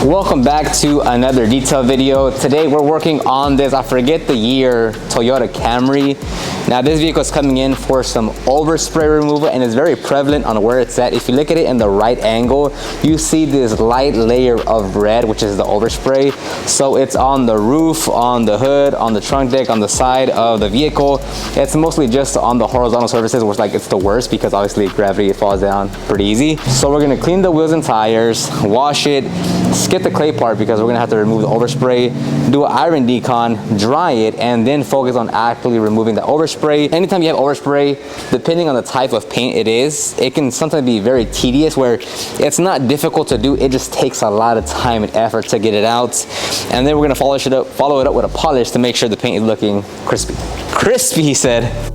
Welcome back to another detail video. Today we're working on this, I forget the year, Toyota Camry. Now this vehicle is coming in for some overspray removal and it's very prevalent on where it's at. If you look at it in the right angle, you see this light layer of red, which is the overspray. So it's on the roof, on the hood, on the trunk deck, on the side of the vehicle. It's mostly just on the horizontal surfaces, which like it's the worst because obviously gravity, it falls down pretty easy. So we're gonna clean the wheels and tires, wash it, skip the clay part because we're gonna have to remove the overspray, do an iron decon, dry it, and then focus on actually removing the overspray. Anytime you have overspray, depending on the type of paint it is, it can sometimes be very tedious where it's not difficult to do, it just takes a lot of time and effort to get it out. And then we're gonna follow it up with a polish to make sure the paint is looking crispy. Crispy, he said.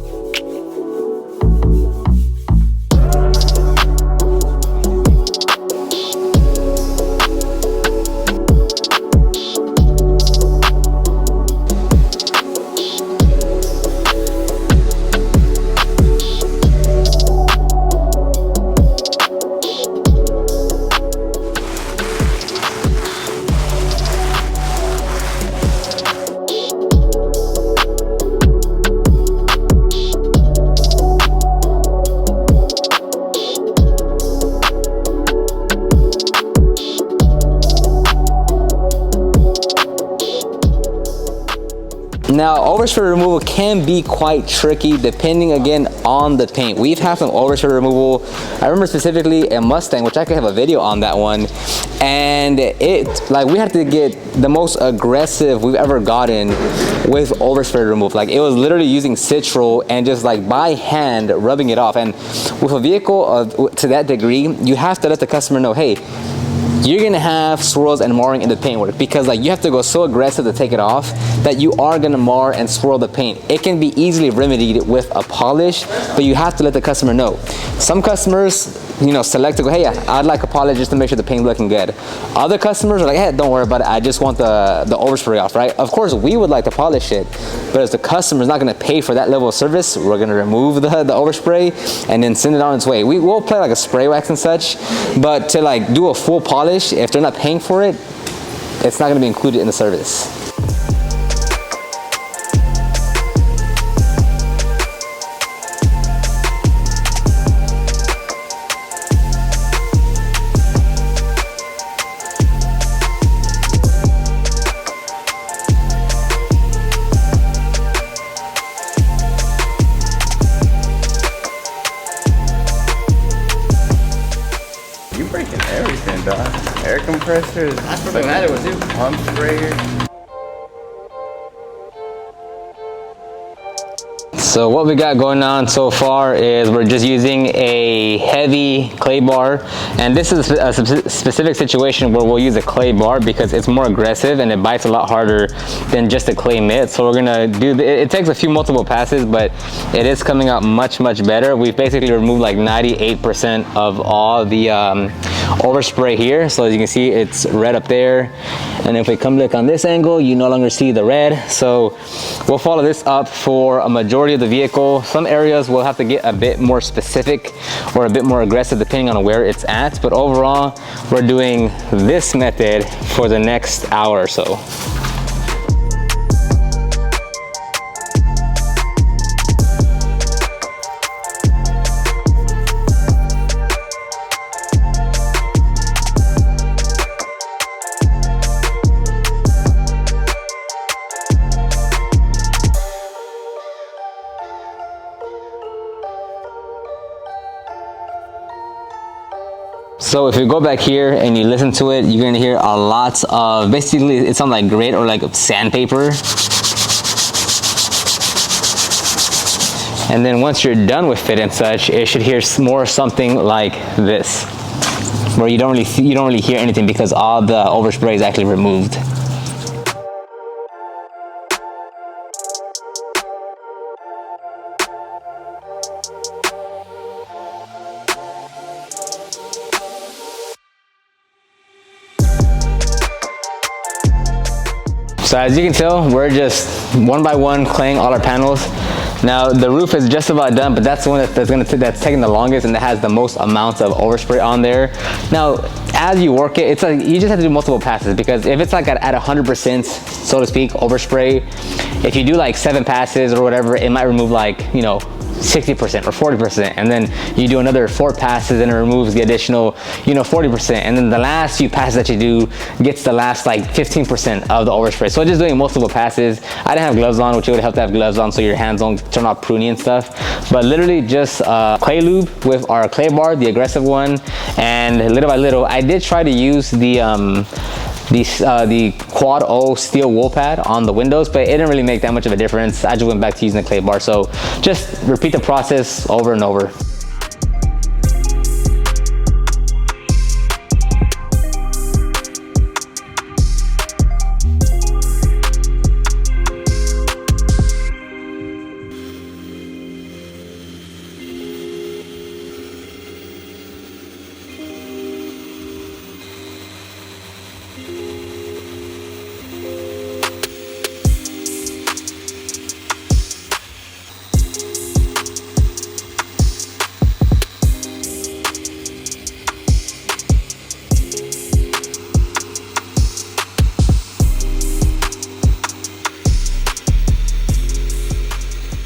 Now, overspray removal can be quite tricky depending again on the paint. We've had some overspray removal. I remember specifically a Mustang, which I could have a video on that one. And we had to get the most aggressive we've ever gotten with overspray removal. Like it was literally using citral and just like by hand rubbing it off. And with a vehicle to that degree, you have to let the customer know, hey, you're gonna have swirls and marring in the paintwork because like you have to go so aggressive to take it off that you are gonna mar and swirl the paint. It can be easily remedied with a polish, but you have to let the customer know. Some customers, select to go, hey, I'd like a polish just to make sure the paint's looking good. Other customers are like, hey, don't worry about it, I just want the overspray off, right? Of course, we would like to polish it, but as the customer's not gonna pay for that level of service, we're gonna remove the overspray and then send it on its way. We will play like a spray wax and such, but to like do a full polish, if they're not paying for it, it's not gonna be included in the service. You breaking everything, dog. Air compressors. That's what matter with you. Pump sprayer. So what we got going on so far is we're just using a heavy clay bar, and this is a specific situation where we'll use a clay bar because it's more aggressive and it bites a lot harder than just a clay mitt. So we're gonna do it takes a few multiple passes, but it is coming out much better. We've basically removed like 98% of all the overspray here. So as you can see, it's red up there, and if we come look on this angle, you no longer see the red. So we'll follow this up for a majority of the vehicle. Some areas will have to get a bit more specific or a bit more aggressive depending on where it's at, but overall we're doing this method for the next hour or so. So if you go back here and you listen to it, you're gonna hear a lot of, basically it sounds like grit or like sandpaper. And then once you're done with it and such, it should hear more something like this, where you don't really hear anything because all the overspray is actually removed. So as you can tell, we're just one by one claying all our panels. Now the roof is just about done, but that's the one that's taking the longest and that has the most amounts of overspray on there. Now as you work it, it's like you just have to do multiple passes, because if it's like at 100%, so to speak, overspray, if you do like 7 passes or whatever, it might remove like, you know, 60% or 40%, and then you do another 4 passes and it removes the additional, you know, 40%, and then the last few passes that you do gets the last like 15% of the overspray. So just doing multiple passes. I didn't have gloves on, which you would have to have gloves on so your hands don't turn off pruny and stuff, but literally just clay lube with our clay bar, the aggressive one, and little by little I did try to use the quad O steel wool pad on the windows, but it didn't really make that much of a difference. I just went back to using the clay bar. So just repeat the process over and over.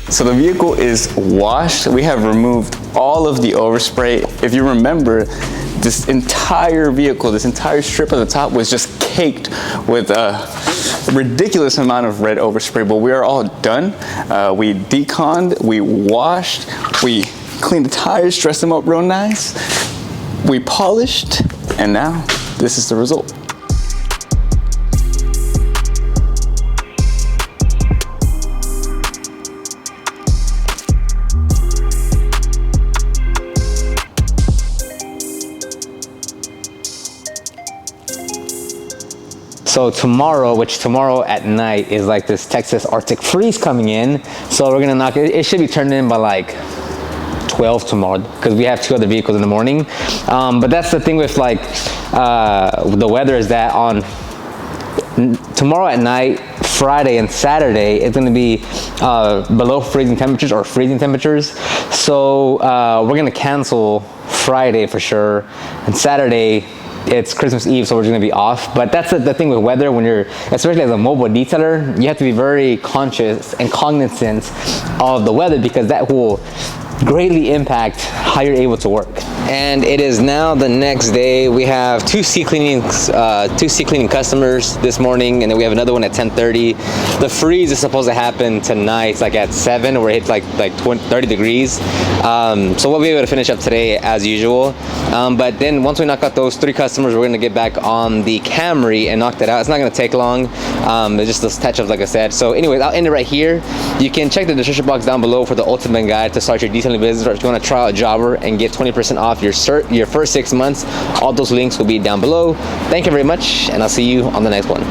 So the vehicle is washed. We have removed all of the overspray. If you remember, this entire vehicle, this entire strip of the top was just caked with a ridiculous amount of red overspray, but we are all done. We deconned, we washed, we cleaned the tires, dressed them up real nice, we polished, and now this is the result. So tomorrow at night is like this Texas Arctic freeze coming in. So we're gonna knock it. It should be turned in by like 12 tomorrow, because we have 2 other vehicles in the morning. But that's the thing with like the weather, is that on tomorrow at night, Friday and Saturday, it's gonna be below freezing temperatures or freezing temperatures. So we're gonna cancel Friday for sure, and Saturday it's Christmas Eve, so we're just gonna be off. But that's the thing with weather, when you're, especially as a mobile detailer, you have to be very conscious and cognizant of the weather, because that will greatly impact how you're able to work. And it is now the next day. We have two seat cleaning customers this morning, and then we have another one at 10:30. The freeze is supposed to happen tonight. It's like at 7, where it hits like 30 degrees. So we'll be able to finish up today as usual. But then once we knock out those 3 customers, we're gonna get back on the Camry and knock that out. It's not gonna take long. It's just those touch-ups, like I said. So anyways, I'll end it right here. You can check the description box down below for the ultimate guide to start your detailing business, or if you want to try out a jobber and get 20% off your first 6 months. All those links will be down below. Thank you very much, and I'll see you on the next one.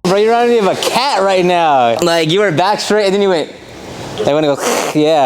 Bro, you're running of a cat right now. Like, you were back straight and then you went, I want to go, yeah.